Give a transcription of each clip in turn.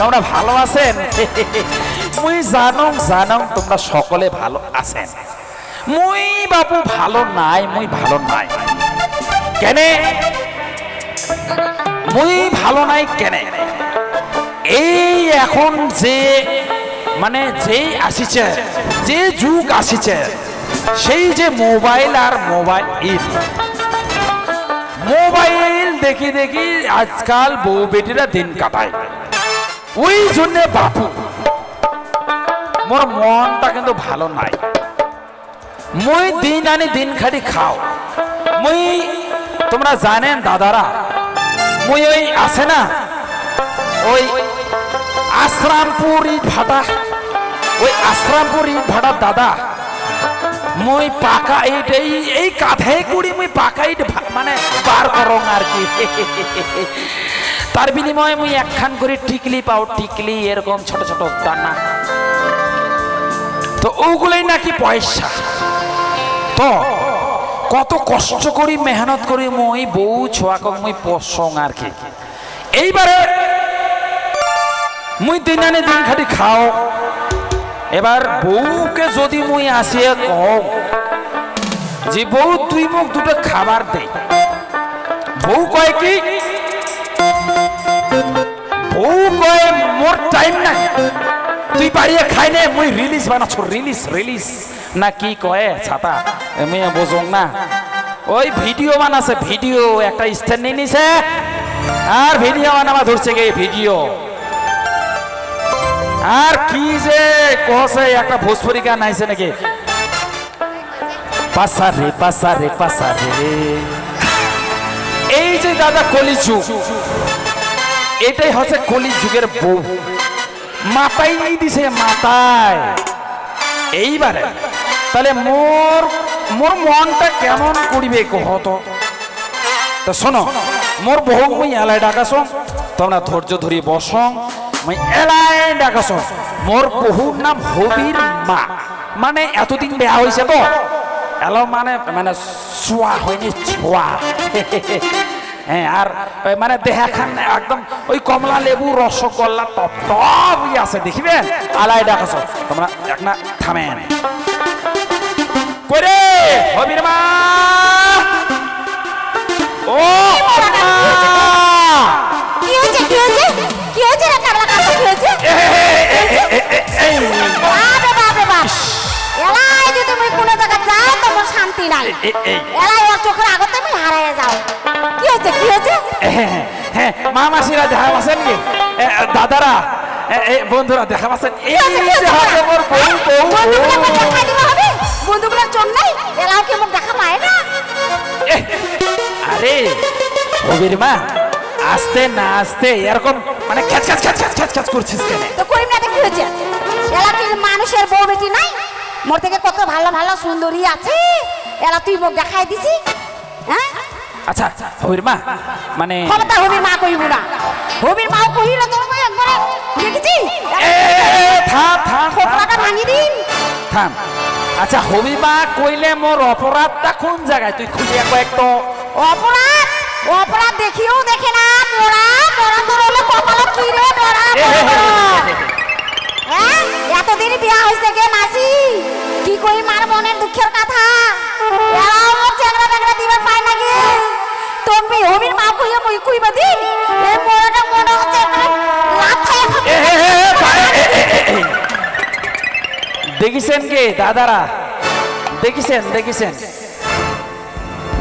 তোমরা ভালো আছেন? মুই জানং তোমরা সকলে ভালো আছেন। মুই বাবু ভালো নাই, মুই ভালো নাই। কেনে মুই ভালো নাই কেনে? এই এখন যে মানে যেই আসিছে, যে যুগ আসিছে, সেই যে মোবাইল আর মোবাইল দেখি দেখি আজকাল বউ বেটিরা দিন কাটায়। ওই জন্য বাপু মোর মনটা কিন্তু ভালো নাই। মুই দিন আনি দিন খাটি খাও। মুই তোমরা জানেন দাদারা, মুই ওই আছে না ওই আশ্রামপুর ইট ভাটা, ওই আশ্রামপুর ইট ভাটার দাদা, মুই পাকা ইট এই কাঁধে কুড়ি মুই পাকা ইট মানে বার করং আর কি। তার বিনিময়ে মুই একখান করে টিকলি পাও, টিকলি এরকম ছোট ছোট দানা, তো ওগুলোই নাকি পয়সা। তো কত কষ্ট করি মেহনত করি মুই বউ ছোয়াক মুই পোষং আর কি। এইবারে মুই দিন আনে দিন খাটি খাও। এবার বউকে যদি মুই আসিয়ে কও যে বউ তুই মুখ দুটো খাবার দে, বউ কয় কি, বউ কয় মোর টাইম নাই, তুই বাড়িয়ে খাই নে, মুই রিলিজ বানাচ্ছ, রিলিজ না কি কয়ে ছাতা আমি বোঝং না। ওই ভিডিও বানাছে, ভিডিও একটা স্ট্যান্ড নিয়ে নিছে আর ভিডিও বানাবা ধরছে গে ভিডিও। আর কি যে কছে একটা ভোজপুরি গান আইছে নাকি, পাসারে পাসারে পাসারে। এই যে দাদা কলিযুগ, এটাই হচ্ছে কলিযুগের বউ, মাথায় নিয়ে দিছে মাথায়। এইবারে তাহলে মোর মনটা কেমন করিবে কহত? তো শোনো, মোর বহু মুই এলাই ডাকাছ, তোমরা ধৈর্য ধরি বসং। মুই এলাই ডাকাছ, মোর বহুর নাম হবির মা, মানে এতদিন বেয়া হয়েছে তো এলো মানে মানে ছোয়া হয়নি, ছোয়া। হ্যাঁ, আর মানে দেখাখান একদম ওই কমলা লেবু রসগোল্লা টপ টপ আছে দেখিবে। আলাই ডাকাছ, তোমরা এক না থামেন করে হবির মা। ও কি হয়েছে, কি হয়েছে, কি হয়েছে রে কাবলা কাকা, কি হয়েছে? বাবা বাবা, এলাই যদি মুই কোনো জায়গা যাও তো মোর শান্তি নাই। এলাই ওর চোখের আগতে মুই হারাইয়া যাও। কি হয়েছে, কি হয়েছে? হ্যাঁ, মা মাসিরা দেখা পাচ্ছেন কি, দাদারা বন্ধুরা দেখা পাচ্ছেন? এই যে হচ্ছে মোর বউ। বন্ধুগুলো দেখাই দিবা হবে, বন্ধুগুলোর জন্য এলাই কি মুখ দেখা পায় না? আরে হবির মা, আসতে না আসতে এরকম মানে খ্যাচ খ্যাচ খ্যাচ খ্যাচ খ্যাচ খ্যাচ করছিস কেন? তো করিম না, কি হয়েছে? এলা কি মানুষের বউ বেটি নাই? মোর থেকে কত ভালো ভালো সুন্দরী আছে, এলা তুই মুখ দেখাই দিছি। হ্যাঁ আচ্ছা হবির মা, মানে ক্ষমতা হবির মা কইব না, হবির মাও কইল তোর মই একবারে দেখেছি। থাম থাম খোপড়াটা ভাঙি দিন, থাম। আচ্ছা হবির মা কইলে মোর অপরাধটা কোন জায়গায় তুই খুলিয়া কয়েক তো। অপরাধ অপরাধ দেখিও দেখে না মোরা, মোরা তোর হলো কপালে কি রে মোরা। হ্যাঁ, এতদিন বিয়া হইছে গে মাসি, কি কই মার মনের দুঃখের কথা। এরাও মোর চেংড়া বেংড়া দিবার পায় না গে, তুমি হবির মা কইয়া মই কইবা দি এই মোরাটা মনে হচ্ছে লাথায়। দেখিছেন কে দাদারা, দেখিছেন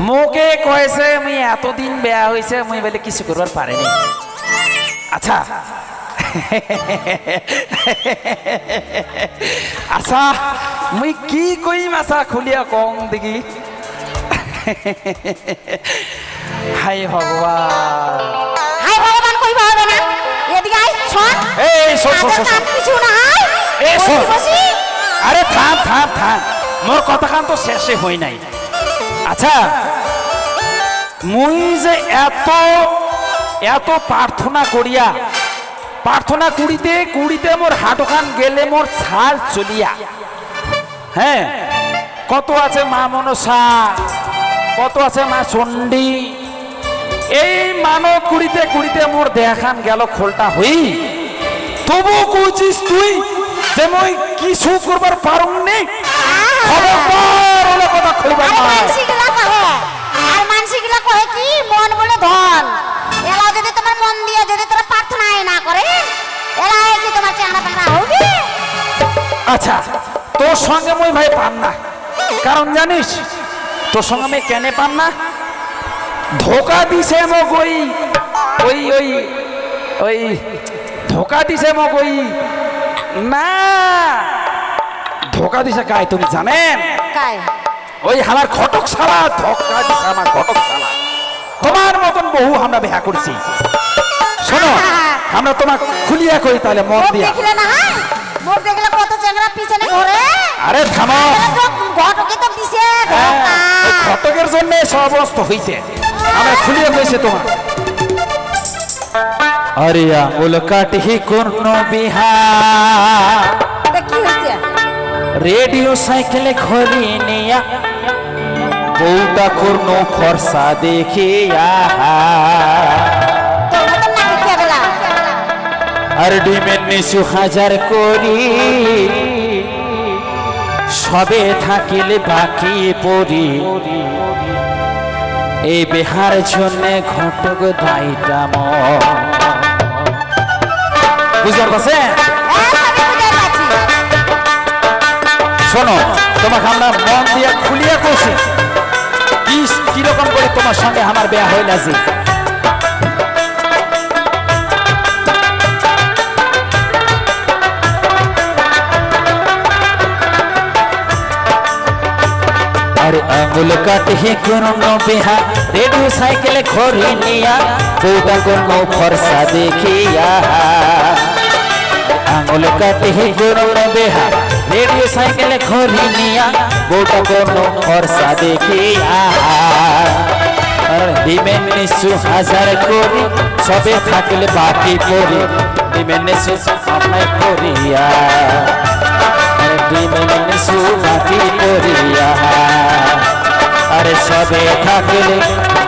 মোকে কয়েছে মুই এতদিন বেয়া হয়েছে, মুই বলে কিছু করবার পারেনি। আচ্ছা আচ্ছা মুই কি কইম, আচ্ছা খুলিয়া কং দেখি। হাই ভগবান, হাই ভগবান কইবা হবে না, এদিকে আই শোন। এই শোন কিছু না, এই শোন। আরে থাম থাম থাম, মোর কথা কান তো শেষে হই নাই। আচ্ছা মুই যে এত এত প্রার্থনা করিয়া, প্রার্থনা কুড়িতে কুড়িতে মোর হাঁটুখান গেলে মোর ছাল চলিয়া। হ্যাঁ, কত আছে মা মনসা, কত আছে মা চণ্ডী, এই মানব কুড়িতে কুড়িতে মোর দেখান গেল খোলটা হই। তবু কইছিস তুই যে মই কিছু করবার পারুমনি খবরদার ওলা কথা কইবা আর না মানসিকগুলা কহে কি মন বলে ধন এলা যদি তোমার মন দিয়ে যদি তোরা প্রার্থনাই না করে এলা কি তোমার চেহারা পেঙ্গা হবে আচ্ছা তোর সঙ্গে মই ভাই পাম না কারণ জানিস তোর সঙ্গে আমি কেন পাম না ধোকা দিছে মোক ওই ওই ওই ওই ধোকা দিছে মোক ওই না ধোকা দিছে কাই তুমি জানেন কাই ওই আমার ঘটক শালা ধোকা দিছে আমার ঘটক শালা তোমার মতন বহু আমরা বিয়া করছি শোনো আমরা তোমার খুলিয়া কই তাহলে মন দিয়া দেখলে না হ্যাঁ মুখ দেখলে কত চেংড়া পিছনে ঘোরে আরে থামো ঘটকে তো দিছে ধোকা ওই ঘটকের জন্য সব অবস্থ হইছে আমরা খুলিয়া কইছে তোমার আরে আঙুল কাটি কোন বিহা কি হইছে রেডিও সাইকেলে ঘরে নিয়া বউটা করন ফর্সা দেখিয়া তোর মতন নাকি কেবলা আর ডিমের নিচু হাজার করি সবে থাকিলে বাকি পড়ি এই বিহার জন্য ঘটক দায়টা বুঝতে পারছে শোনো তোমাকে আমরা মন দিয়ে খুলিয়া করছি কিরকম করে তোমার সঙ্গে আমার বিয়া হইল আছে আরে আঙুল কাটি কোন বিহা রেডিও সাইকেলে ঘরে নিয়া বউটা কোন ফর্সা দেখিয়া আঙুল কাটি কোন বিহা রেডিও সাইকেলে ঘরে নিয়া বউটা কোন ফর্সা দেখিয়া ডিমের নিচু হাজার করি সবে থাকলে বাকি পড়ি ডিমের নিচু আপনার করিয়া ডিমের নিচু বাকি পড়িয়া আরে সবে থাকলে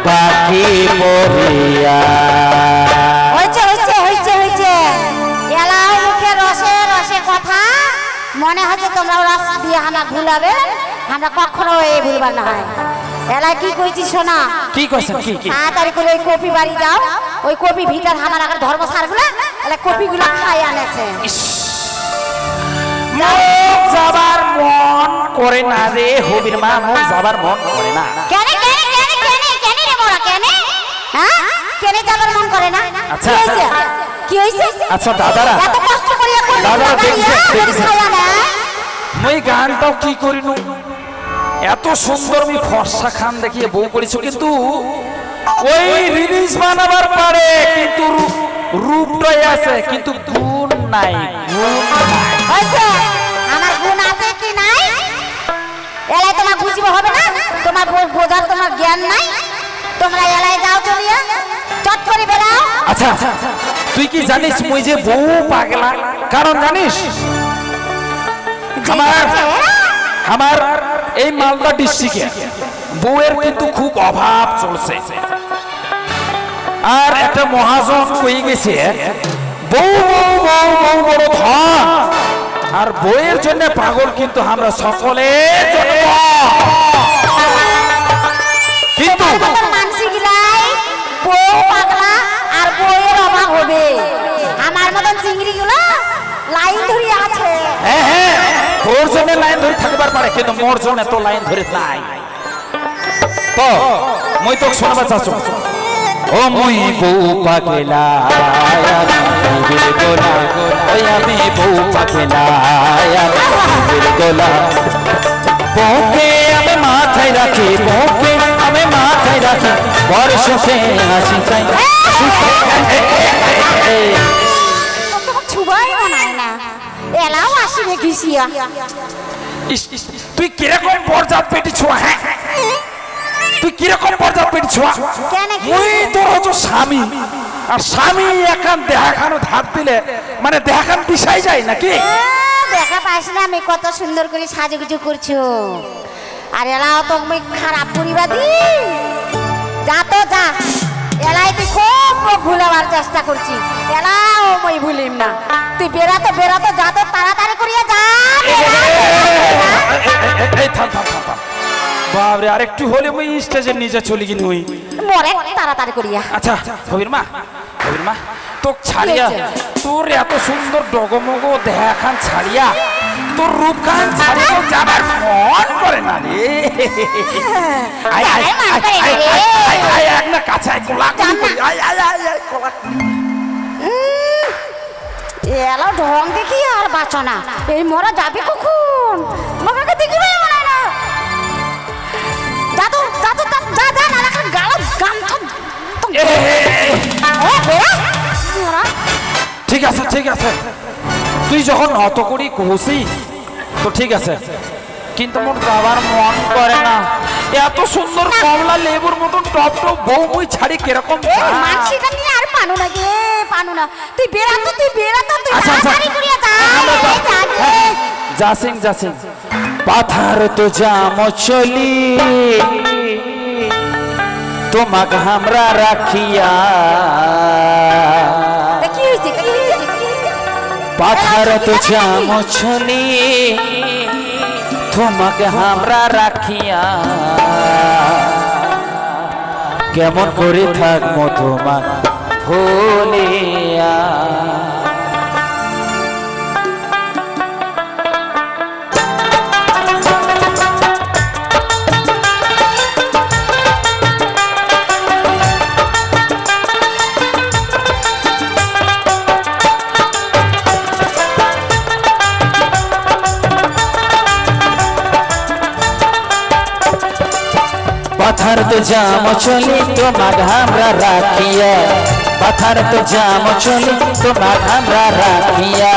বাকি পড়িয়া হইছে হইছে হইছে হইছে এলা মুখে রসে রসে কথা মনে হচ্ছে তোমরা রস দিয়ে আমরা ভুলাবে আমরা কখনো এই ভুলবার না হয় এলা কি কইছি শোনা কি কইছেন কি কি তাড়াতাড়ি করে ওই কপি বাড়ি যাও ওই কপি ভিটার আমার আগের ধর্মসারগুলা এলা কপিগুলো খাই আনেছে মুখ যাবার মন করে না রে হবির মা মুখ যাবার মন করে না কেন কেন কেন কেন কেন রে মোরা কেন হ্যাঁ কেন যাবার মন করে না আচ্ছা, কি হইছে আচ্ছা। কি হইছে আচ্ছা দাদারা এত কষ্ট করিয়া করি দাদারা দেখিছে খাই আনে মই গানটাও কি করিনু এত সুন্দর আমি ফর্সা খান দেখিয়ে বউ করেছো কিন্তু ওই রিলিজ বানাবার পারে কিন্তু রূপটাই আছে কিন্তু গুণ নাই গুণ নাই হইছে আমার গুণ আছে কি নাই এলাই তোমার বুঝিব হবে না তোমার বোঝার তোমার জ্ঞান নাই তোমরা এলাই যাও চলিয়া চট করে বেরাও আচ্ছা তুই কি জানিস মুই যে বউ পাগলা কারণ জানিস আমার এই মালদা ডিস্ট্রিক্টে বউয়ের কিন্তু খুব অভাব চলছে আর একটা মহাজন কই গেছে বউ বউ বউ বউ বড় ধন আর বউয়ের জন্য পাগল কিন্তু আমরা সকলের জন্য কিন্তু মানসি গিলাই বউ পাগলা আর বউয়ের অভাব হবে আমার মতন চিংড়ি গুলো লাইন ধরে আছে হ্যাঁ হ্যাঁ তোর জন্য লাইন ধরে থাকবার পারে কিন্তু মোর জন্য তো লাইন ধরে নাই তো মই তো শোনাবার চাচ্ছ ও মই বউ পাগলা আমি বউ পাগলা গোলা বউকে আমি মাথায় রাখি বউকে আমি মাথায় রাখি বড় সুখে হাসি চাই ছুবাই বানায় না এলাও আসবে ঘিসিয়া তুই কিরকম পর্যাপ্ত পেটি ছোঁয়া হ্যাঁ তুই কিরকম পর্যাপ্ত পেটি ছোঁয়া ওই তোর হচ্ছে স্বামী আর স্বামী একান দেখানো ধার দিলে মানে দেখান দিশাই যায় নাকি দেখা পাইস না আমি কত সুন্দর করে সাজুগুজু করছো আর এলাও তো খারাপ পরিবাদী যা তো যা এলাই তুই খুব মুখ ভুলাবার চেষ্টা করছি এলাও মই ভুলিম না তুই বেরাতে বেরাতে যা তো তাড়াতাড়ি করিয়া যা এই থাম থাম থাম থাম বাবরে আরেকটু হলে মই স্টেজের নিচে চলে গিনি হই মরে তাড়াতাড়ি করিয়া আচ্ছা হবির মা তোক ছাড়িয়া তোর এত সুন্দর ডগমগ দেখান ছাড়িয়া তোর রূপখান ছাড়িয়া যাবার মন করে না রে আয় আয় আয় এক না কাছে আয় কোলা করি আয় আয় আয় কোলা এলো ঢং দেখি আর বাঁচো না এই মরা যাবে কখন মাকে দেখিবে মনে না যা তো যা যা না রাখার গাল গাম তো ঠিক আছে তুই যখন অত করি কহসিস তো ঠিক আছে কিন্তু মোর যাবার মন করে না এত সুন্দর কমলা লেবুর মতন টপ টপ বউ মুই ছাড়ি কিরকম মানসিটা নিয়ে আর পানু না তুই বেরা তো তুই তাড়াতাড়ি করিয়া যা যাসিং পাথার তো জাম চলি তোমাকে আমরা রাখিয়া পাথার তো জাম চলি তোমাকে আমরা রাখিয়া কেমন করে থাকবো তোমাক ভুলিয়া পাথার তো জাম চলি তোমাক আমরা রাখিয়া পাথার তো জাম চলি তোমাক আমরা রাখিয়া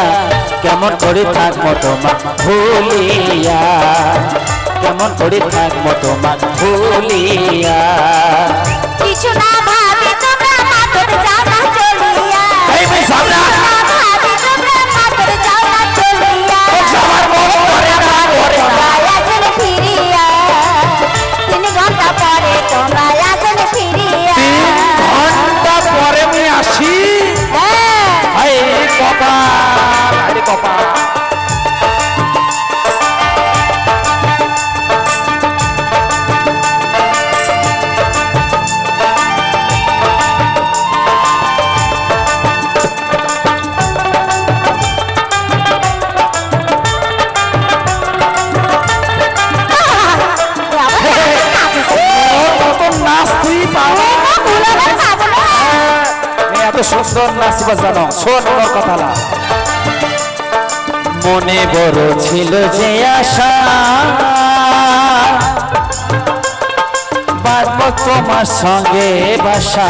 কেমন করে থাকবো তোমাক ভুলিয়া কেমন করে থাকবো তোমাক ভুলিয়া কিছু না ভাবি তোমরা মাতর যাও না চলিয়া এই ভাই সামনে ভাবি তোমরা মাতর যাও না চলিয়া আমার মন করে না করে না আসেন ফিরিয়া 3 ঘন্টা পরে তোমরা আসেন ফিরিয়া 3 ঘন্টা পরে আমি আসি আরে কপাল এত সুন্দর নাচবা জানো শোন কথা না মনে বড় ছিল যে আশা বাঁচব তোমার সঙ্গে বাসা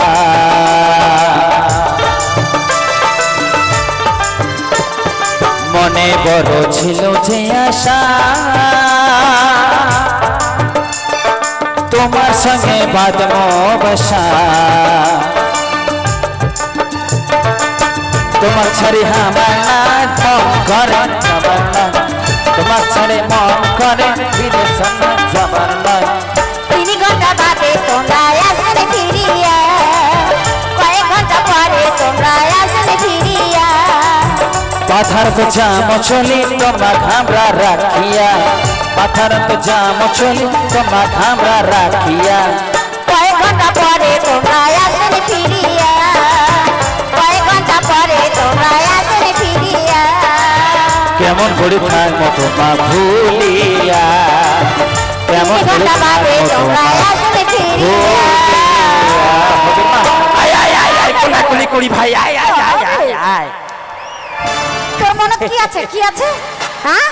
মনে বড় ছিল যে আশা তোমার সঙ্গে বাঁধব বাসা তোমার ছাড়ি আমার না মন করে যাবার না তোমার ছাড়ি মন করে বিদেশ যাবার নয় 3 ঘন্টা বাদে তোমরা আসেন ফিরিয়া কয়েক ঘন্টা পরে তোমরা আসেন ফিরিয়া পাথার তো জাম চলি তোমাক আমরা রাখিয়া পাথার তো জাম চলি তোমাক আমরা রাখিয়া কয়েক ঘন্টা পরে তোমরা আসেন ফিরিয়া কয়েক ঘন্টা পরে তোমরা আসেন ফিরিয়া কেমন করে থাকবো তোমাক ভুলিয়া কেমন করে থাকবো তোমাক ভুলিয়া আয় আয় আয় আয় কোলাকুলি করি ভাই আয় আয় আয় আয় আয় তোর মনে কি আছে হ্যাঁ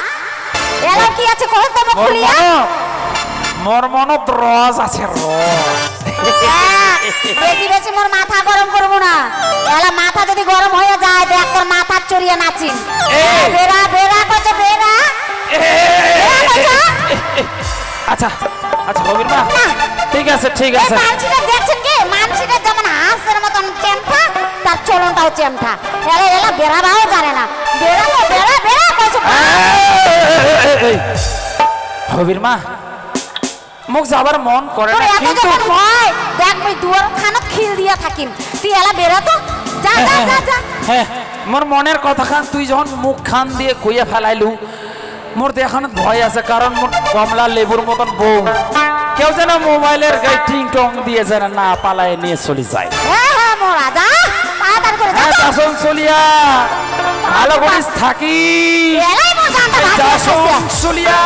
এলা কি আছে কই তো খুলিয়া মোর মনত রস আছে রস বেশি মোর মাথা গরম করবো না এলা মাথা যদি গরম হয়ে যায় দেখ তোর মাথা চড়িয়ে নাচিন বেরা বেরা কত বেরা আচ্ছা আচ্ছা হবির মা ঠিক আছে মানসিটা দেখছেন কি মানসিটা যেমন হাঁসের মতন চেমটা তার চলনটাও চেমটা এলা এলা বেরাবাও জানে না বেরা বেরা বেরা কত হবির মা মুখ যাবার মন করে না কিন্তু দেখ মই দুয়ার খানত খিল দিয়া থাকিম তুই এলা বেরা তো যা যা যা যা হ্যাঁ মোর মনের কথা খান তুই যখন মুখ খান দিয়ে কইয়া ফেলাইলু মোর তো এখন ভয় আছে কারণ মোর কমলা লেবুর মতন বউ কেউ যেন মোবাইলের গায়ে টিং টং দিয়ে যেন না পালায় নিয়ে চলে যায় হ্যাঁ হ্যাঁ মোর রাজা তাড়াতাড়ি করে যা হ্যাঁ শাসন চলিয়া ভালো করিস থাকি এলাই মোর জানটা ভাগ শাসন চলিয়া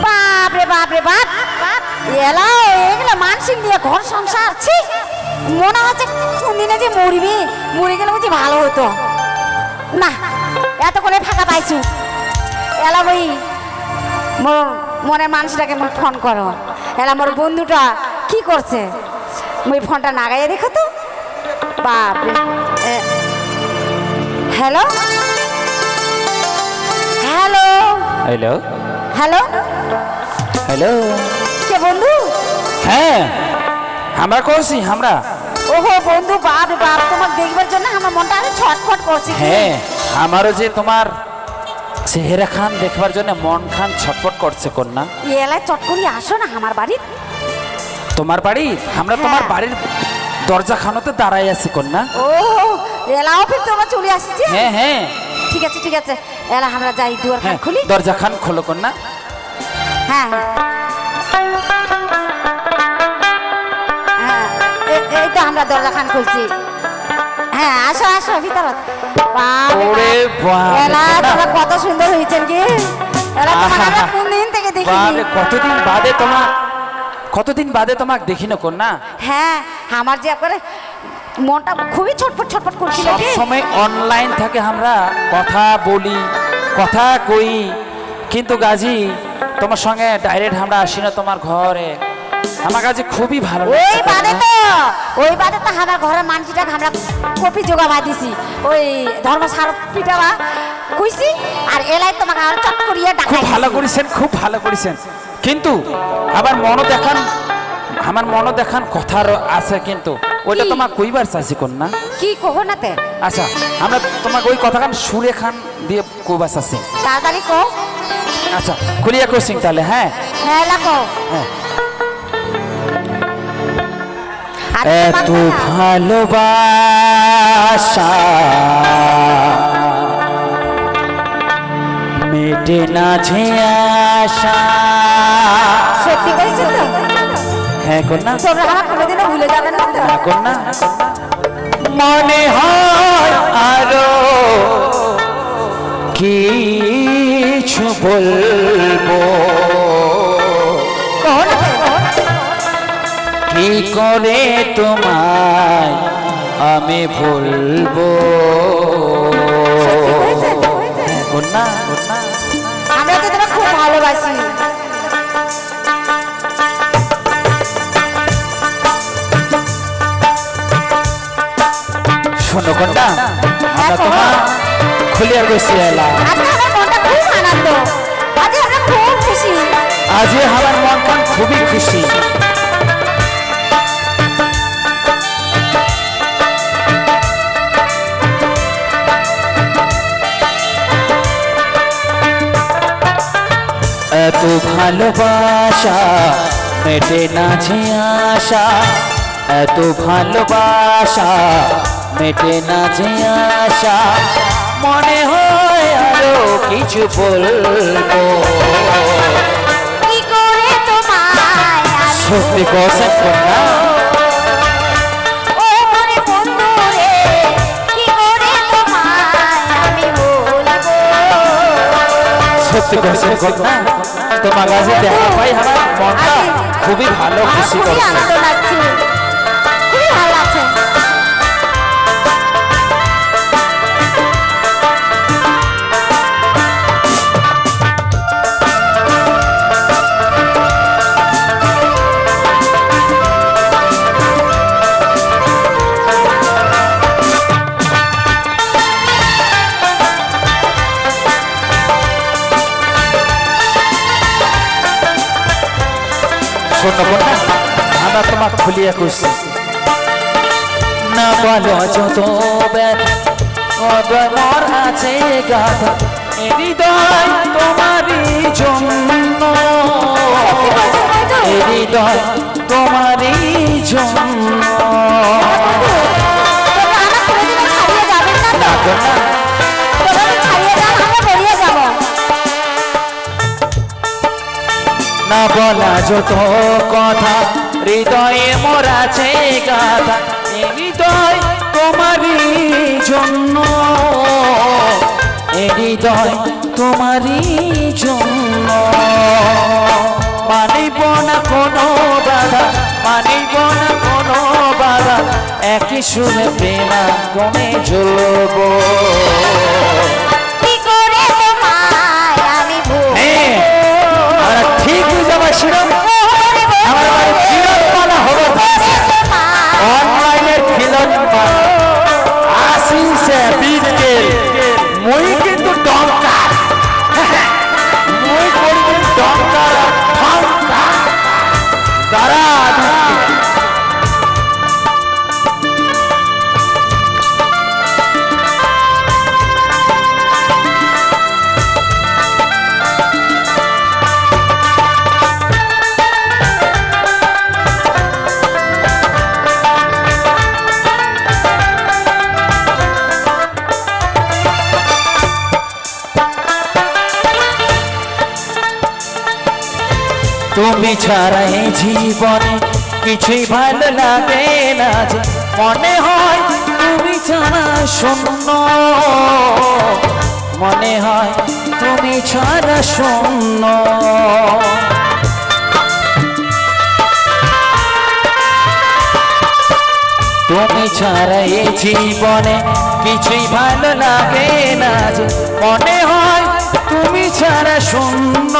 বাপ রে বাপ রে বাপ এলা এগুলো মানসিক দিয়ে ঘর সংসার ছি মনে হচ্ছে কোনদিনে যে মরবি মরে গেলে বুঝি ভালো হতো না এত করে ফাঁকা পাইছু এলা বই মোর মনের মানুষটাকে মোর ফোন করো এলা মোর বন্ধুটা কি করছে মুই ফোনটা নাগাইয়ে দেখো তো বাপ রে hello hello hello hello hello কে বন্ধু হ্যাঁ আমরা করছি আমরা ওহো বন্ধু বাপ রে বাপ তোমাকে দেখবার জন্য আমার মনটা আরো ছটফট করছে হ্যাঁ আমারও যে তোমার চেহারা খান দেখবার জন্য মন খান ছটফট করছে কন্যা এই এলাকায় চট করে আসো না আমার বাড়ি তোমার বাড়ি আমরা তোমার বাড়ির দরজা খানোতে দাঁড়াই আছি কন্যা ও এলাও ফির তোমরা চলে আসিছে হ্যাঁ হ্যাঁ ঠিক আছে এলা আমরা যাই দুয়ার হ্যাঁ খুলি দরজা খান খোলো কন্যা হ্যাঁ হ্যাঁ এই তো আমরা দরজা খান খুলছি হ্যাঁ আসো আসো ভিতরে ওরে বাপ এলা তোমরা কত সুন্দর হয়েছেন কি এলা তোমার আমরা কোন দিন থেকে দেখিনি বাপরে কতদিন বাদে তোমাকে দেখি না কন্যা হ্যাঁ আমার যে একবারে মনটা খুবই ছটফট করছিল সব কি সময় অনলাইন থাকে আমরা কথা বলি কথা কই কিন্তু গাজী তোমার সঙ্গে ডাইরেক্ট আমরা আসি না তোমার ঘরে আমার কাছে খুবই ভালো লাগছে ওই বাদে তো আমার ঘরের মানসিটাকে আমরা কপি জোগাবা দিছি ওই ধর্মসার পিটাবা কইছি আর এলাই তোমাকে আর চট করিয়া খুব ডাকাই খুব ভালো করেছেন কিন্তু আবার আমার মনও দেখান কথার আছে কিন্তু ওইটা কি? তোমার কইবার চাইছি কন্যা কি কহো নাতে আচ্ছা আমরা তোমাকে ওই কথা খান সুরে খান দিয়ে কইবার চাইছি তাড়াতাড়ি কো আচ্ছা খুলিয়া কইছিং তাহলে হ্যাঁ হ্যাঁ লাকো হ্যাঁ আর এত ভালোবাসা মেটে না যে আশা সত্যি কইছো তো হ্যাঁ কন্যা তোমরা আমার কোনোদিনও ভুলে যাবেন না তো হ্যাঁ কন্যা মনে হয় আরো কিছু বলবো কহো নাতে কি করে তোমায় আমি ভুলবো সত্যি কইছো হ্যাঁ কন্যা আমরা তো তোমাকে খুব ভালোবাসি শোনো কন্যা আমরা তোমার খুলিয়া গেছি এলা আজকে আমার মনটা খুব আনন্দ আজকে আমরা খুব খুশি আজ আমার মন খুবই খুশি এত ভালোবাসা মেটে না যে আশা এত ভালোবাসা মেটে না যে আশা মনে হয় আরো কিছু বলবো কি করে তোমায় আমি সত্যি কোসেন কন্যা ও মনে বন্ধু রে কি করে তোমায় আমি বলবো সত্যি কোসেন কন্যা তোমার কাছে দেখা পাই আমার মনটা খুবই ভালো আমার খুশি খুবই করছে আনন্দ লাগছে খুবই ভালো লাগছে শোনো কন্যা আমরা তোমার খুলিয়া কইছি না বলো যত ব্যথা মর আছে গাথা হৃদয় তোমারই জন্য, হৃদয় তোমারই জন্য। না বলা যত কথা হৃদয়ে মোর আছে গাথা, হৃদয় তোমারই জন্য, হৃদয় তোমারই জন্য। মানিব না কোনো বাধা, মানিব না কোনো বাধা, একই সুরে প্রেমাঙ্গনে জ্বলব। ঠিক বুঝে আমার শিরম আমার খিলন মালা হবে অনলাইনের খিলন মালা আসিছে বিকেল মই কিন্তু ডঙ্কা মই করব ডঙ্কা ঠঙ্কা তারা তুমি ছাড়া এই জীবনে কিছুই ভালো লাগে না যে, মনে হয় তুমি ছাড়া শূন্য, মনে হয় তুমি ছাড়া শূন্য। তুমি ছাড়া এই জীবনে কিছুই ভালো লাগে না যে, মনে হয় তুমি ছাড়া শূন্য,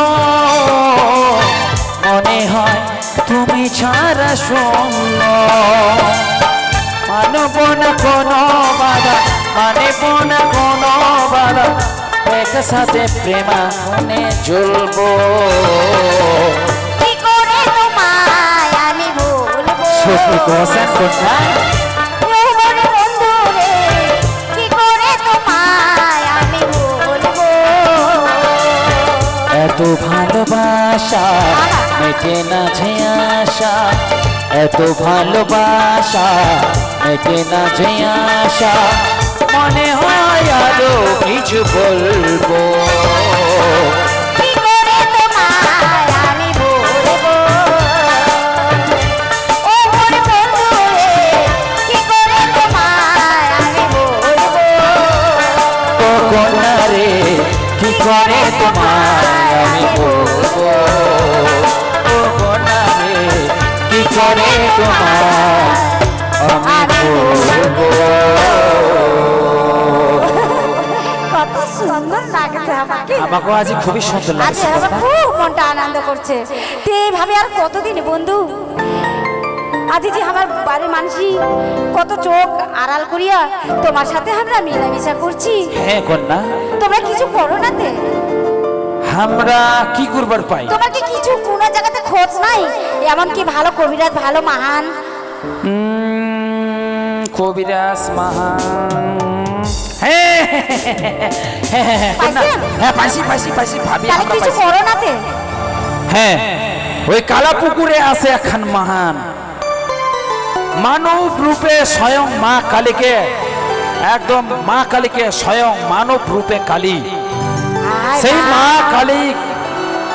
মনে হয় তুমি ছাড়া শূন্য। মানব না কোনো বাধা, মানব না কোনো বাধা, একসাথে প্রেমাঙ্গনে জ্বলবো। কি করে তোমায় আমি ভুলবো, সত্যি কথা কোথায় বন্ধু রে, কি করে তোমায় আমি ভুলবো। এত ভালোবাসা মেটে না যে আশা, এত ভালোবাসা মেটে না যে আশা, মনে হয় আরো কিছু বলবো। কি করে তোমায় আমি ভুলবো, ও মোর বন্ধু রে, কি করে তোমায় আমি ভুলবো। ও কন্যা রে, কি করে তোমায় আমি বলবো, ও কন্যা রে, কি করে তোমায় আমি বলবো। কত সুন্দর লাগছে আমাকে, আমাকে আজ খুবই সুন্দর আজ লাগছে। আমার খুব মনটা আনন্দ করছে। তো এইভাবে আর কতদিন বন্ধু, আজ যে আমার বাড়ির মানুষই কত চোখ আড়াল করিয়া তোমার সাথে আমরা মিলামিশা করছি, হ্যাঁ কন্যা, তোমরা কিছু করো না তে? আমরা কি করবার পাই? তোমার কি কিছু কোনো জায়গাতে খোঁজ নাই? এমন কি ভালো কবিরাজ, ভালো মহান কবিরাজ মহান, হ্যাঁ হ্যাঁ পাইছি পাইছি পাইছি ভাবি, তাহলে আমরা কিছু পাইছি। করো না তে? হ্যাঁ, ওই কালা পুকুরে আছে একখান মহান মানব রূপে স্বয়ং মা কালীকে, একদম মা কালীকে স্বয়ং মানব রূপে কালী, সেই মা কালী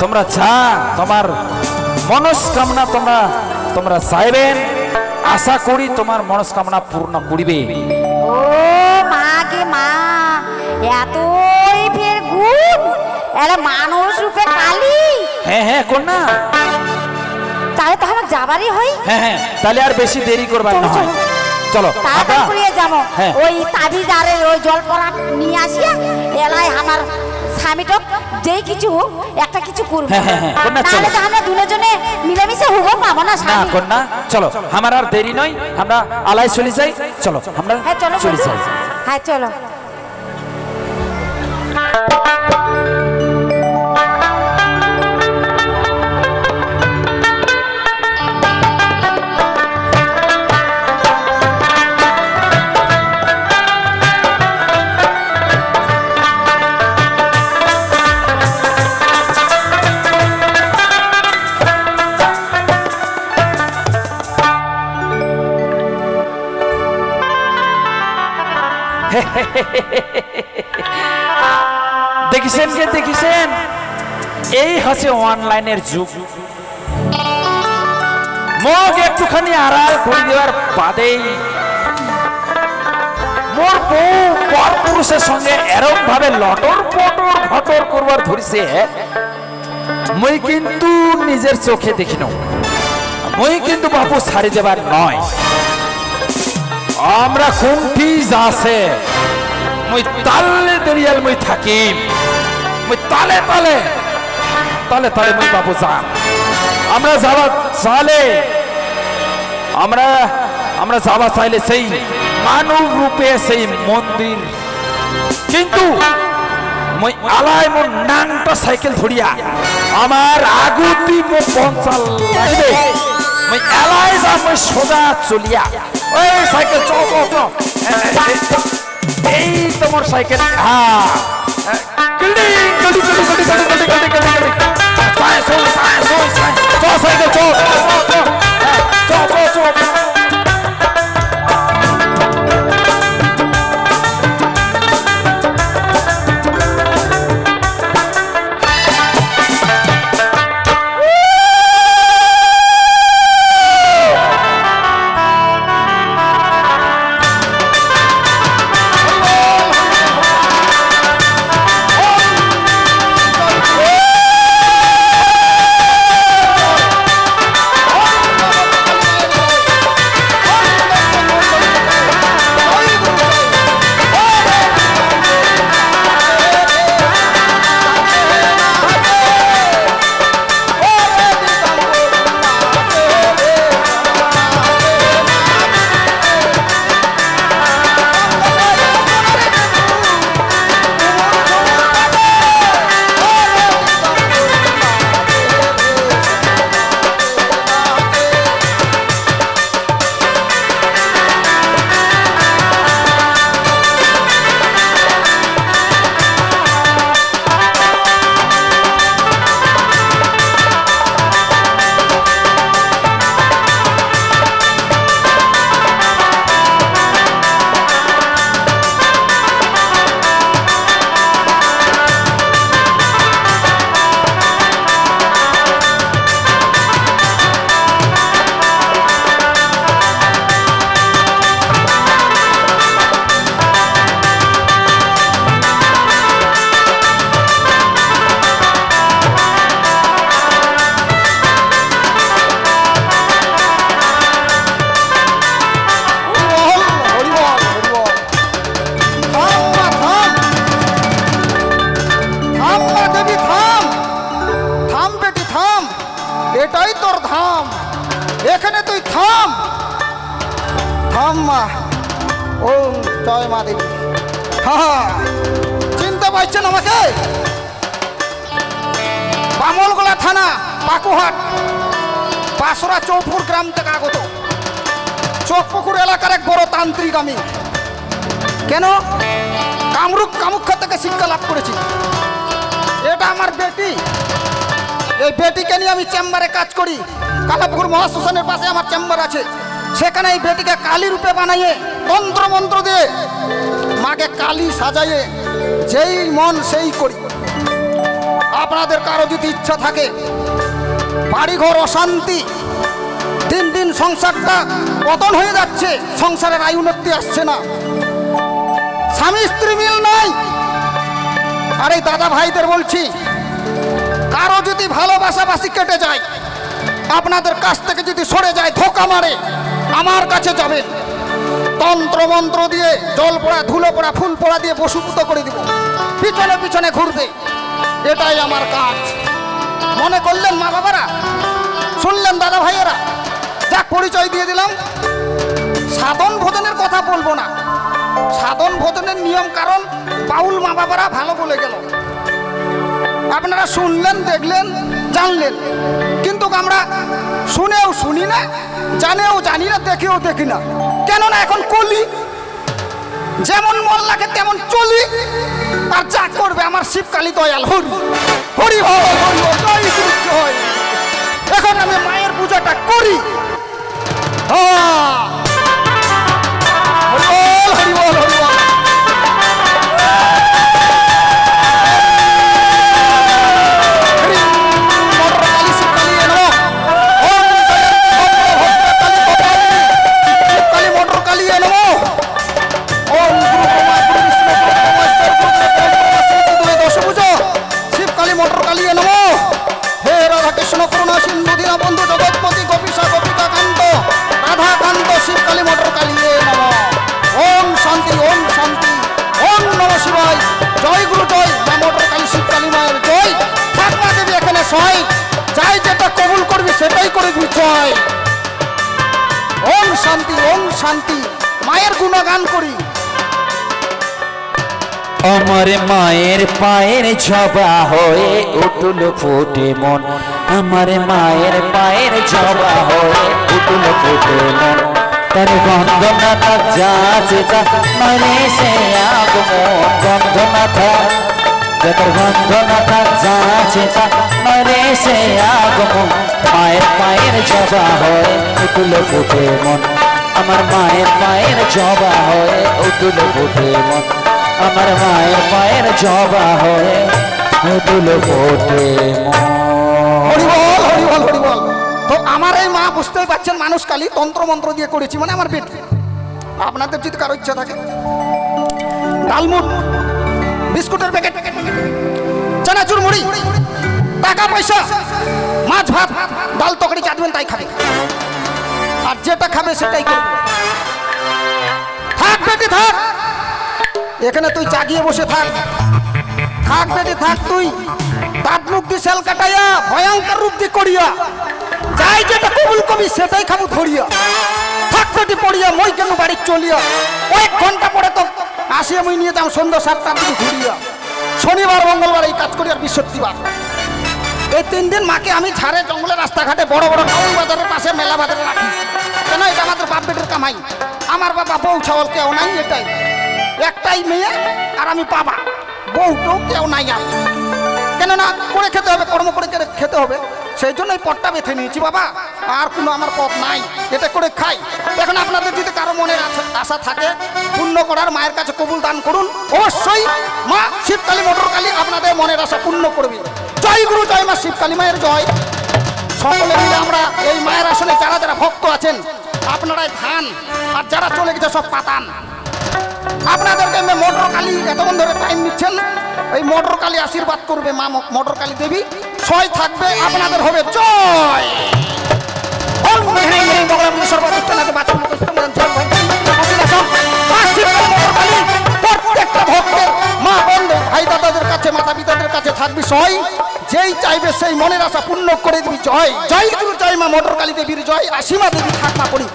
তোমরা যা তোমার মনস্কামনা তোমরা তোমরা চাইবেন, আশা করি তোমার মনস্কামনা পূর্ণ করিবে। ও মা গে মা, এতই ফের গুণ, এরা মানুষ রূপে কালী। হ্যাঁ হ্যাঁ কন্যা, তাহলে তো আমার যাবারই হয়। হ্যাঁ হ্যাঁ, তাহলে আর বেশি দেরি করবার না হয়, চলো তাড়াতাড়ি আমরা করে যাবো। হ্যাঁ। ওই তাবিজ আর ওই জল পড়া নিয়ে আসিয়া এলাই আমার স্বামীটক যেই কিছু একটা কিছু করবো, হ্যাঁ, হ্যাঁ, হ্যাঁ, কন্যা, নাহলে চলো। তো আমরা দুজনে মিলেমিশে হবো পাবো না না স্বামী। কন্যা, চলো আমার আর দেরি নয়, আমরা আলাই চলে যাই, চলো আমরা হ্যাঁ চলো চলে বন্ধু। যাই। হ্যাঁ চলো। দেখিছেন কে দেখিছেন, এই হচ্ছে অনলাইনের যুগ। মোক একটুখানি আড়াল করে দেওয়ার বাদেই মোর বউ পর পুরুষের সঙ্গে এরকম ভাবে লটর পটর ঘটর করবার ধরিছে, মই কিন্তু নিজের চোখে দেখি না। মই কিন্তু বাপু ছাড়ি দেবার নয়। আমরা কোনটি যাচ্ছে মই তালে দেরিয়াল মই থাকি, মই তালে তালে তালে তালে মই বাপু যাম। আমরা যাওয়া চালে আমরা যাওয়া চাইলে সেই মানব রূপে সেই মন্দির, কিন্তু মই আলাই মোর নাংটা সাইকেল ধরিয়া আমার আগুতি মো পঞ্চাল লাগবে, মই আলাই যা মই সোজা চলিয়া ওই সাইকেল চ চ চ এই তোমার সাইকেল হ্যাঁ গলি গলি গলি গলি গলি গলি গলি গলি গলি সাইকেল চ চ চ চ চিনতে পারছেন আমাকে? বামলগোলা থানা, পাকুহাট, বাসরা চৌপুর গ্রাম থেকে আগত। চকপুকুর এলাকার এক বড় তান্ত্রিক আমি। কেন? কামরূপ কামুখ্যা থেকে শিক্ষা লাভ করেছি। এটা আমার বেটি। এই বেটিকে নিয়ে আমি চেম্বারে কাজ করি। কালাপুকুর মহাশ্মশানের পাশে আমার চেম্বার আছে। সেখানে এই বেটিকে কালী রূপে বানাইয়ে তন্ত্র মন্ত্র দিয়ে মাকে কালী সাজাইয়ে যেই মন সেই করি। আপনাদের কারো যদি ইচ্ছা থাকে, বাড়িঘর অশান্তি, দিন দিন সংসারটা পতন হয়ে যাচ্ছে, সংসারের আয় উন্নতি আসছে না, স্বামী স্ত্রী মিল নাই, আর এই দাদা ভাইদের বলছি, কারো যদি ভালোবাসাবাসি কেটে যায়, আপনাদের কাছ থেকে যদি সরে যায়, ধোকা মারে, আমার কাছে যাবেন। তন্ত্র মন্ত্র দিয়ে জল পোড়া, ধুলো পোড়া, ফুল পোড়া দিয়ে বসুপুত করে দিব। পিছনে পিছনে ঘুরবে, এটাই আমার কাজ। মনে করলেন মা বাবারা, শুনলেন দাদা ভাইয়েরা, যাক পরিচয় দিয়ে দিলাম। সাধন ভোজনের কথা বলবো না, সাধন ভোজনের নিয়ম কারণ বাউল মা বাবারা ভালো বলে গেল। আপনারা শুনলেন, দেখলেন, জানলেন, কিন্তু আমরা শুনেও শুনি না, জানেও জানি না, দেখেও দেখি না। কেননা এখন কলি, যেমন মন লাগে তেমন চলি, আর যা করবে আমার শিবকালী দয়াল হরি হরি হয়। এখন আমি মায়ের পূজাটা করি। হরি বল, হরি বল, হরি বল। জয়। ওম শান্তি, ওম শান্তি। মায়ের গুণগান করি। আমার মায়ের পায়ের জবা হয়ে উঠল ফুটে মন, আমার মায়ের পায়ের জবা হয়ে উঠল ফুটে মন, তার বন্ধনা থাক যাচ্ছে যা মানে সে আগমন, বন্ধনা থাক তার বন্ধনা থাক যাচ্ছে যা মানে সে আগমন, মায়ের পায়ের জবা হয়ে উঠল ফুটে মন, আমার মায়ের পায়ের জবা হয়ে উঠল ফুটে মন, আমার মায়ের পায়ের জবা হয়ে উঠল ফুটে মন। হরি বল, হরি বল, হরি বল। তো আমার এই মা বুঝতেই পারছেন মানুষ কালী তন্ত্র মন্ত্র দিয়ে করেছি, মানে আমার বেটি। আপনাদের যদি কারো ইচ্ছা থাকে ডালমুট, বিস্কুটের প্যাকেট, চানাচুর মুড়ি, টাকা পয়সা, মাছ ভাত, ডাল তরকারি চাটবেন তাই খাবে, আর যেটা খাবে সেটাই করবে। থাক বেটি থাক, এখানে তুই জাগিয়ে বসে থাক। থাক বেটি থাক, তুই দাঁত মুখ দিয়ে সেল কাটাইয়া ভয়ঙ্কর রূপ দিয়ে করিয়া যাই যেটা কবুল কবি সেটাই খাবো ধরিয়া। থাক বেটি পড়িয়া মই কেন বাড়ি চলিয়া, কয়েক ঘন্টা পরে তো আসিয়া মই নিয়ে যাও সন্ধ্যা 7টার দিকে ঘুরিয়া। শনিবার মঙ্গলবার এই কাজ করি আর বৃহস্পতিবার এই 3 দিন মাকে আমি ঝাড়ে জঙ্গলে রাস্তাঘাটে বড় বড় টাউন বাজারের পাশে মেলা বাজারে রাখি। কেন? এটা আমাদের বাপ বেটির কামাই। আমার বাবা বউ ছাওয়াল কেউ নাই, এটাই একটাই মেয়ে আর আমি বাবা, বউটাও কেউ নাই। আমি কেন না করে খেতে হবে, কর্ম করে খেতে হবে, সেই জন্য এই পথটা বেছে নিয়েছি বাবা, আর কোনো আমার পথ নাই, এটা করে খাই। এখন আপনাদের যদি কারো মনের আশা থাকে পূর্ণ করার, মায়ের কাছে কবুল দান করুন, অবশ্যই মা শিবকালী মোটরকালী আপনাদের মনের আশা পূর্ণ করবে। জয় গুরু, জয় মা শিবকালী মায়ের জয়। সকলে মিলে আমরা এই মায়ের আসনে যারা যারা ভক্ত আছেন আপনারাই ধান, আর যারা চলে গেছে সব পাতান। আপনাদেরকে মোটর কালী এতক্ষণ ধরে টাইম নিচ্ছেন, এই মোটর কালী আশীর্বাদ করবে, মা মোটর কালী দেবী সয় থাকবে, আপনাদের হবে জয়। প্রত্যেকটা ভক্তের মা বন্ধু ভাই দাদাদের কাছে, মাতা পিতাদের কাছে থাকবি সয়, যেই চাইবে সেই মনের আশা পূর্ণ করে দিবি। জয় জয় গুরু, জয় মা মোটর কালী দেবীর জয়। আসীমা দেবী থাকবা করি।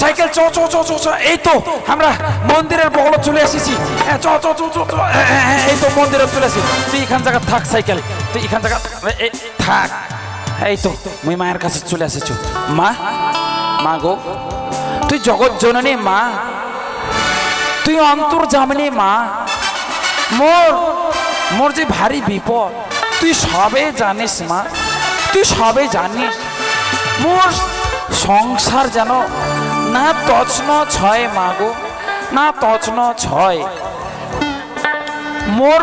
সাইকেল চ চ চ চ চ, এই তো আমরা মন্দিরের বগলে চলে এসেছি। চ চ চ চ চ, এই তো মন্দিরে চলে এসেছি। তুই এখান জায়গা থাক, সাইকেল তুই এখান জায়গা থাক। এই তো মুই মায়ের কাছে চলে এসেছি। মা, মা গো, তুই জগৎ জননী মা, তুই অন্তর্যামিনী মা, মোর যে ভারী বিপদ তুই সবে জানিস মা, তুই সবে জানিস। মোর সংসার যেন না তছন ছয় মা গো, না তছন ছয়। মোর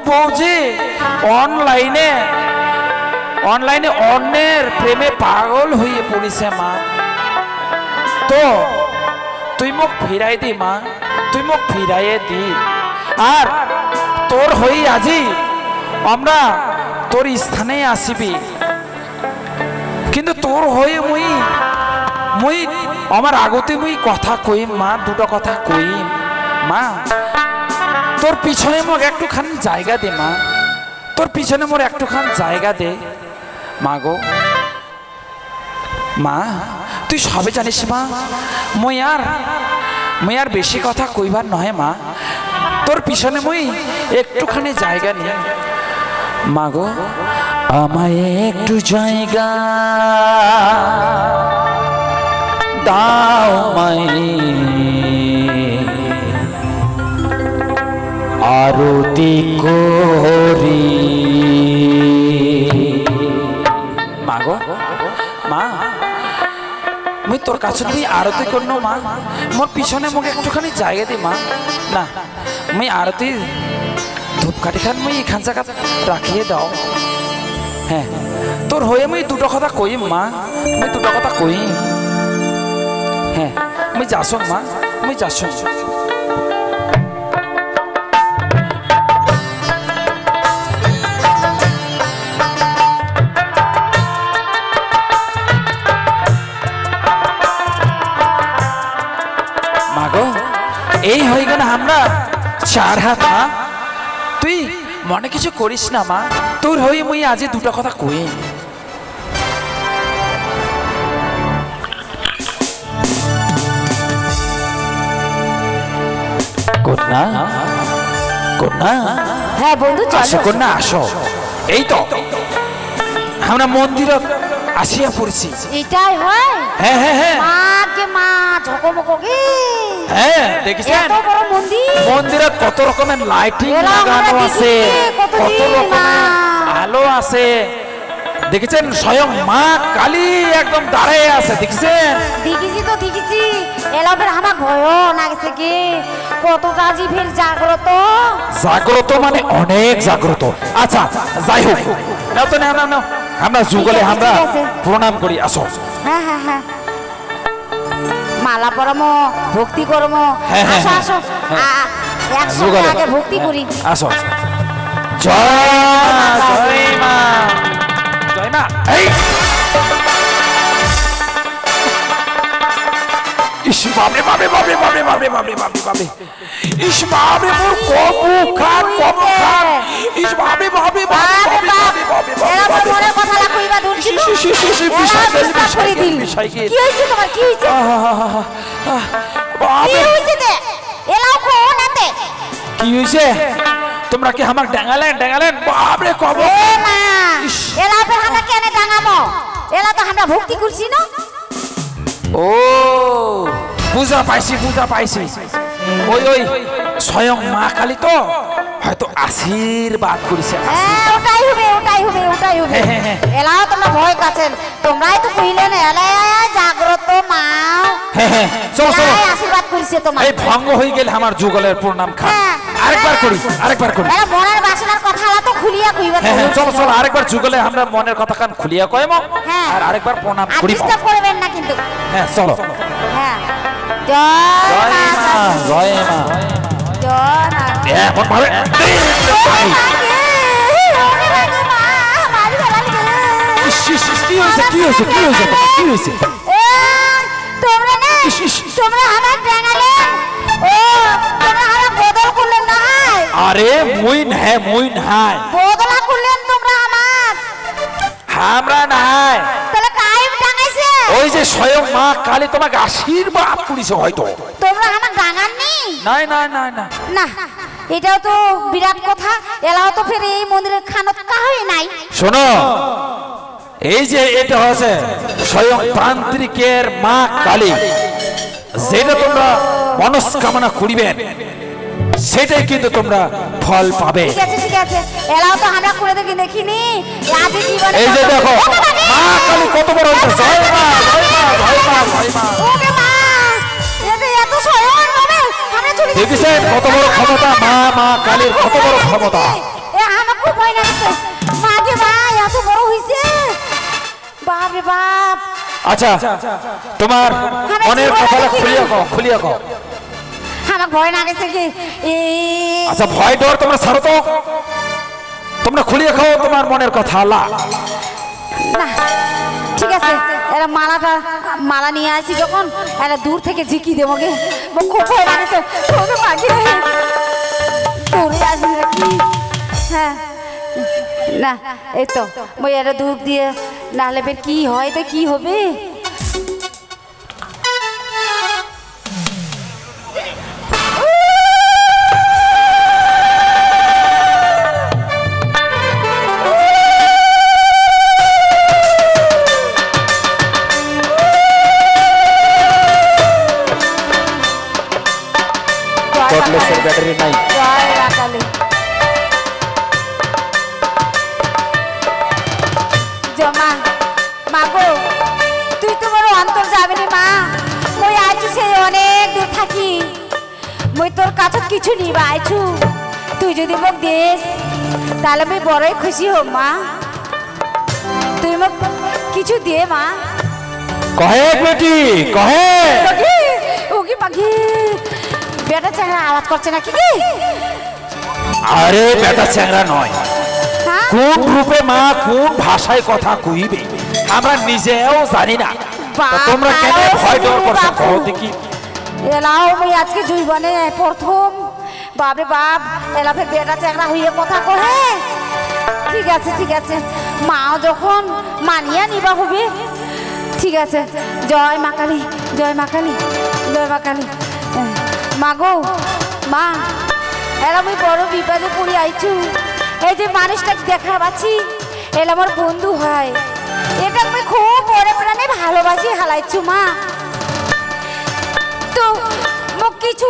বউ যে অনলাইনে অন্যের প্রেমে পাগল হয়ে পড়িছে মা। তো তুই মোক ফিরাই দি মা, তুই মোক ফিরাইয়ে দি। আর তোর হই আজি আমরা তোর স্থানে আসিবি, কিন্তু তোর হয়ে মুই আমার আগতে মুই কথা কইম মা, দুটো কথা কইম মা। তোর পিছনে মোক একটুখানি জায়গা দে মা, তোর পিছনে মোর একটুখানি জায়গা দে মা গো। মা তুই সবে জানিস মা, মুই আর বেশি কথা কইবার নয় মা, তোর পিছনে মুই একটুখানি জায়গা নি মা গো। আমায় একটু জায়গা দাও মাই, আরতি করি মা গো। মা মুই মুই তোর কাছে তুই আরতি করনো মা মোর পিছনে মুখ একটুখানি জায়গা দে মা না মুই আরতি ধূপকাঠি খান মুই এখান জায়গা রাখিয়ে দাও হ্যাঁ তোর হয়ে মুই দুটো কথা কইম মা মুই দুটো কথা কইম হ্যাঁ মুই যাসং মা মুই যাসং এই হয়ে গেল আমরা 4 হাত মা তুই মনে কিছু করিস না মা তোর হয়ে মুই আজ দুটো কথা কই কন্যা কন্যা হ্যাঁ বন্ধু আসো কন্যা আসো এই তো আমরা মন্দিরে আসিয়া পড়ছি এটাই হয় হ্যাঁ হ্যাঁ হ্যাঁ মা কে মা ঝকমক কি হ্যাঁ দেখিছেন এত বড় মন্দির মন্দিরে কত রকমের লাইটিং লাগানো আছে কত রকমের আলো আছে দেখেছেন স্বয়ং মা কালী একদম দাঁড়িয়ে আছে দেখেছেন দেখেছি তো দেখেছি এলাপের আমার ভয়ও লাগছে কি কতটা জীবের জাগ্রত জাগ্রত মানে অনেক জাগ্রত আচ্ছা যাই হোক নাও তো নাও নাও আমরা যুগলে আমরা প্রণাম করি আসো হ্যাঁ হ্যাঁ হ্যাঁ মালা পরমো ভক্তি করমো হ্যাঁ, হ্যাঁ, আসো আসো একসঙ্গে আগে ভক্তি করি আসো জয় জয় মা জয় মা এই ইস বাবে বাবে বাবে বাবে বাবে বাবে বাবে বাবে ইস বাবে মোর কবু খান ইস বাবে বাবে বাবে বাবে বাবে বাবে মনের কথাটা কইবা দূর ছিল কি হইছে তোমার কি হইছে কি হইছে তে এলাও কোন আতে কি হইছে তোমরা কি আমাক ডাঙালেন ডাঙালেন বাপরে কব এ মা এলা তো আমরা কেনে ডাঙামো এলা তো আমরা ভক্তি করছি না ও বুঝা পাইছি ওই ওই স্বয়ং মা কালী তো হয়তো আশীর্বাদ করেছে হ্যাঁ ওটাই হবে এলাও তোমরা ভয় কাছেন তোমরাই তো কইলেন এলা জাগ্রত মা হ্যাঁ চলো চলো আশীর্বাদ করিছে তোমার এই ভঙ্গ হয়ে গেল আমার যুগলের প্রণাম খান আরেকবার করি এলা মনের বাসনার কথাটা তো খুলিয়া কইবা হ্যাঁ চলো আরেকবার যুগলে আমরা মনের কথা কান খুলিয়া কইম আর আরেকবার প্রণাম করি ডিস্টার্ব করবেন না কিন্তু হ্যাঁ চলো হ্যাঁ জয় মা এখন ভাবে কি হয়েছে তোমরা আমার ডাঙালেন ও তোমরা আমার বদল করলেন না আরে মুই নাই বদলা করলেন তোমরা আমার আমরা নাই তাহলে কাইম ডাঙাইছে ওই যে স্বয়ং মা কালী তোমাকে আশীর্বাদ করেছে হয়তো তোমরা আমার ডাঙাননি নাই না এটাও তো বিরাট কথা এলাও তো ফের এই মন্দিরের খানত কাহই নাই শোনো এই যে এটা হচ্ছে স্বয়ং তান্ত্রিকের মা কালী যেটা তোমরা মনস্কামনা করিবেন সেটাই কিন্তু তোমরা ফল পাবে ঠিক আছে এলাও তো আমরা করে দেখিনি আজে জীবনে এই যে দেখো মা কালী কত বড় হয়েছে জয় মা ওকে মা এত স্বয়ং হবে আমরা চলে দেখেছেন কত বড় ক্ষমতা মা কালীর কত বড় ক্ষমতা আমার খুব ভয় লাগছে মাকে মা এত বড় হইছে বাপরে বাপ আচ্ছা তোমার মনের কথাটা খুলিয়া কও আমার ভয় লাগছে কি আচ্ছা ভয় ডর তোমরা ছাড়ো তো তোমরা খুলিয়া খাও তোমার মনের কথা আল্লাহ না ঠিক আছে এরা মালা নিয়ে আসি যখন এরা দূর থেকে ঝিকি দেবো গে খুব ভয় লাগছে তোকে পাখি দৌড়ে আসবি নাকি হ্যাঁ না এই তো মই এরা দূর দিয়ে নাহলে বের কি হয় তো কি হবে ব্যাটারি নাই জমা মাগো তুই কিছু নিবা আইছু তুই যদি মোক দেস তাহলে আমি বড়ই খুশি হব মা তুই মোক কিছু দে মা কহে বেটি কহে ওকে পাখি বেটা চ্যাংড়া আওয়াজ করছে না কি কি আরে বেটা চ্যাংড়া নয় হ্যাঁ কোন রূপে মা কোন ভাষায় কথা কইবে আমরা নিজেও জানি না তা তোমরা কেন ভয় ডর করছো কও দেখি এলাও আমি আজকে জীবনে প্রথম বাপরে বাপ এলা ফের বেটা চ্যাংড়া হইয়ে কথা কহে ঠিক আছে মাও যখন মানিয়া নিবা হবে ঠিক আছে জয় মা কালী জয় মা কালী জয় মা কালী মা গো মা এলা আমি বড় বিপদে পড়ে আইছু এই যে মানুষটাকে দেখা পাচ্ছি এলা আমার বন্ধু হয় এটা আমি খুব বড় প্রাণে ভালোবাসি হালাইছু মা তো মোক কিছু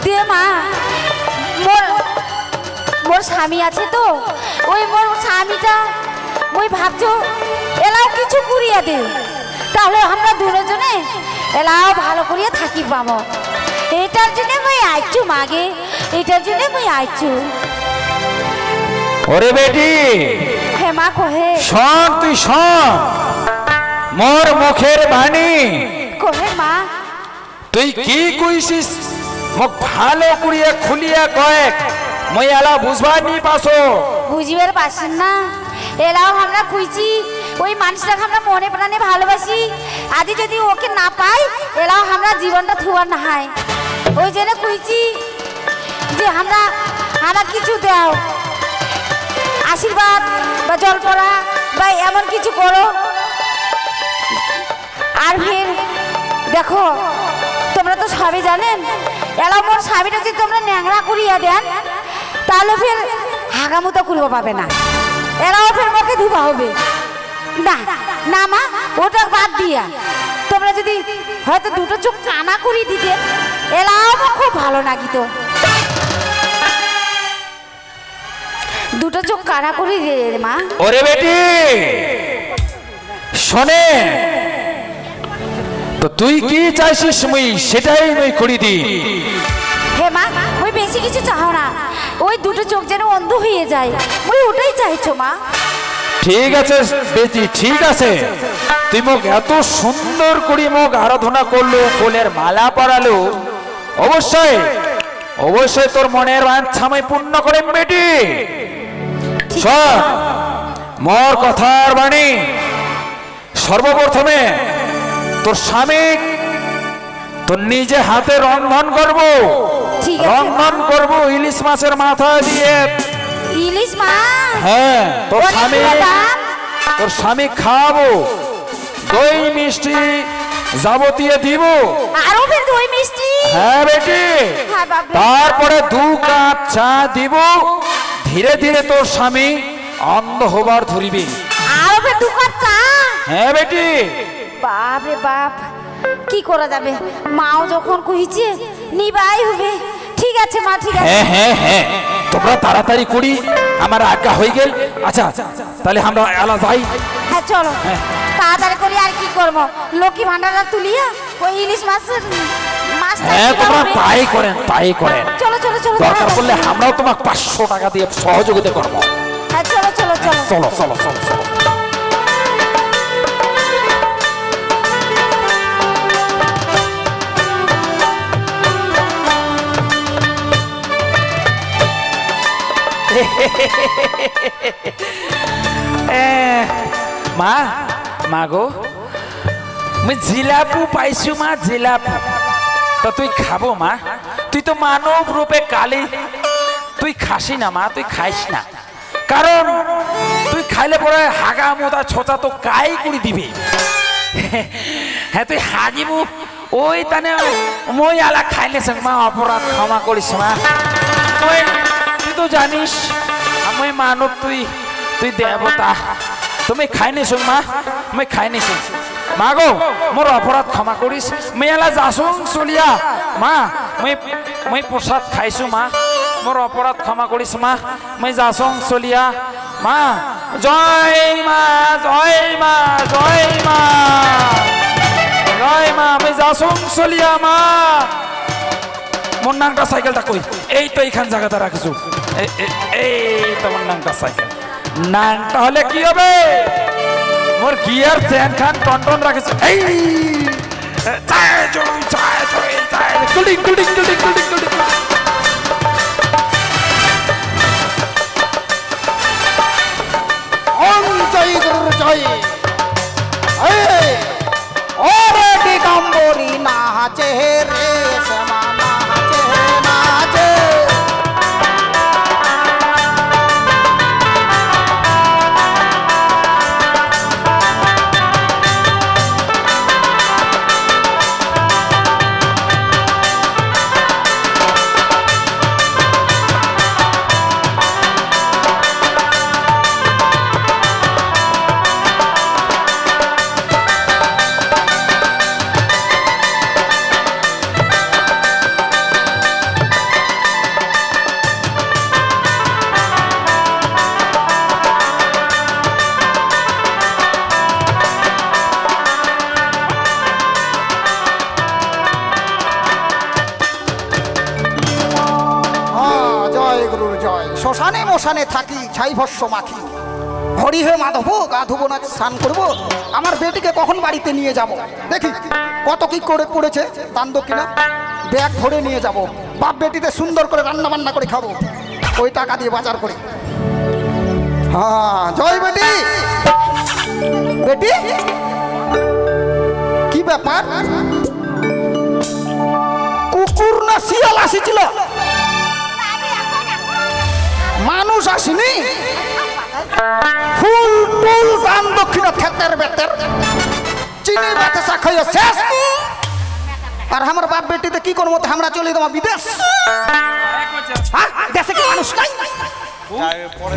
দে মা মোর স্বামী আছে তো ওই মোর স্বামীটা ওই ভাবছো এলাও কিছু করিয়া দে তাহলে আমরা দুজনে এলাও ভালো করিয়া থাকি পাবো এটার জন্য মই আইছু মাগে এটার জন্য মই আইছু ওরে বেটি হে মা কহে শোন তুই শোন মোর মুখের বাণী কহে মা তুই কি কইছিস মুখ ভালো করিয়া খুলিয়া কয়েক মই এলা বুঝবার নি পাসো বুঝিবার পারছেন না এলাও আমরা কইছি ওই মানুষটাকে আমরা মনে প্রাণে ভালোবাসি আজ যদি ওকে না পাই এলাও আমরা জীবনটা থুয়ার না হয় ওই জন্য কইছি যে আমরা কিছু দাও আশীর্বাদ বা জল পড়া বা এমন কিছু করো আর ফের দেখো তোমরা তো সবই জানেন এলাও মোর স্বামীটা যদি তোমরা ন্যাংরা করিয়া দেন তাহলে ফের হাগামুতো করব পাবে না এরাও ফের মুখে ধুবা হবে না না মা ওটা বাদ দিয়া তোমরা যদি হয়তো দুটো চোখ কানা করিয়ে দিতে এলাও খুব ভালো লাগিত দুটো চোখ কানা করিয়ে দে মা ওরে বেটি শোনে তো তুই কি চাইছিস মুই সেটাই মুই করি দি হে মা ওই বেশি কিছু চাও না ওই দুটো চোখ যেন অন্ধ হয়ে যায় ওই ওটাই চাইছো মা ঠিক আছে বেটি ঠিক আছে তুই মোক এত সুন্দর করে মোক আরাধনা করলো ফুলের মালা পরালো অবশ্যই অবশ্যই তোর মনের বাঞ্ছা আমি পূর্ণ করে বেটি শোন মোর কথার বাণী সর্বপ্রথমে তোর স্বামী তোর নিজে হাতে রন্ধন করব ঠিক আছে রন্ধন করব ইলিশ মাছের মাথা দিয়ে ইলিশ মা হ্যাঁ অনেক দাম। তোর স্বামী খাওয়াবো দই মিষ্টি যাবতীয় দিব আরো ফের দই মিষ্টি হ্যাঁ বেটি হ্যাঁ বাবা তারপরে 2 কাপ চা দিব ধীরে ধীরে তোর স্বামী অন্ধ হবার ধরিবি আরো ফের 2 কাপ চা হ্যাঁ বেটি বাপ রে বাপ কি করা যাবে মাও যখন কইছে নিবাই হবে ঠিক আছে মা ঠিক আছে হ্যাঁ হ্যাঁ হ্যাঁ তোমরা তাড়াতাড়ি করি আমার আজ্ঞা হয়ে গেল আচ্ছা তাহলে আমরা এলা যাই হ্যাঁ চলো হ্যাঁ। তাড়াতাড়ি করে আর কি করবো লক্ষ্মী ভান্ডারটা তুলিয়া ওই ইলিশ মাছের মাছটা হ্যাঁ কিনা তোমরা হবে। তাই করেন চলো চলো চলো দরকার পড়লে আমরাও তোমাকে 500 টাকা দিয়ে সহযোগিতা করবো হ্যাঁ চলো চলো চলো চলো চলো চলো চলো মা মা গো মুই জিলাপু পাইছু মা জিলাপু তো তুই খাবো মা তুই তো মানব রূপে কালী তুই খাসি না মা তুই খাইস না কারণ তুই খাইলে পরে হাগা মোদা ছোটা তো কাই করে দিবি হ্যাঁ তুই হাগিবু ওই তানে মই আলা খাইলে মা অপরাধ ক্ষমা করিস মা তুই তো জানিস আমি মানব তুই তুই দেবতা তুমি খাইনি শুন মা আমি খাইনি শুন মা গো মোর অপরাধ ক্ষমা করিস মেলা যাসুং চলিয়া মা মই প্রসাদ খাইছো মা মোর অপরাধ ক্ষমা করিস মা মই যাসুং চলিয়া মা জয় মা জয় মা জয় মা জয় মা আমি যাসুং চলিয়া মা মোর নাংটা সাইকেলটা কই এই তো এইখান জায়গাটা রাখছো এই তো মোর নাংটা সাইকেল নাংটা হলে কি হবে মোর গিয়ার চেন খান টন রাখেছে এই চায় জড়ুই চায় কুলিং জয় গুরু জয় ওরে দিগম্বরী নাচে রে শ্যামা নাচে শ্মশানে মশানে থাকি ছাই ভস্য মাখি হরি হে মাধব গা ধুবো না স্নান করবো আমার বেটিকে কখন বাড়িতে নিয়ে যাব দেখি কত কি করে পড়েছে দান দক্ষিণা ব্যাগ ভরে নিয়ে যাব বাপ বেটিতে সুন্দর করে রান্না বান্না করে খাবো ওই টাকা দিয়ে বাজার করে হ্যাঁ জয় বেটি বেটি কি ব্যাপার কুকুর না শিয়াল আসিছিল মানুষ আসেনি ফুল টুল দান দক্ষিণা থেতের বেতের চিনি বেতে চা খাইয়া শেষ আর আমার বাপ বেটিতে কি করবো আমরা চলে যাবো বিদেশ দেশে কি মানুষ নাই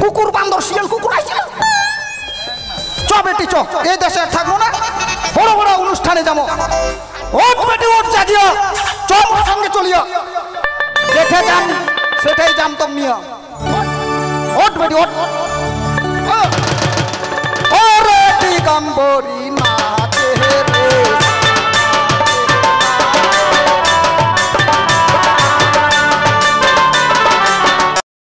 কুকুর বান্দর শিয়াল কুকুর আইছে চ বেটি চ এই দেশে আর থাকবো না বড় বড় অনুষ্ঠানে যাবো ওট বেটি ওট জাগিয়া চ সঙ্গে চলিয়া যেতে যান সেটাই জানতাম নিয়া ওট বেটি ওট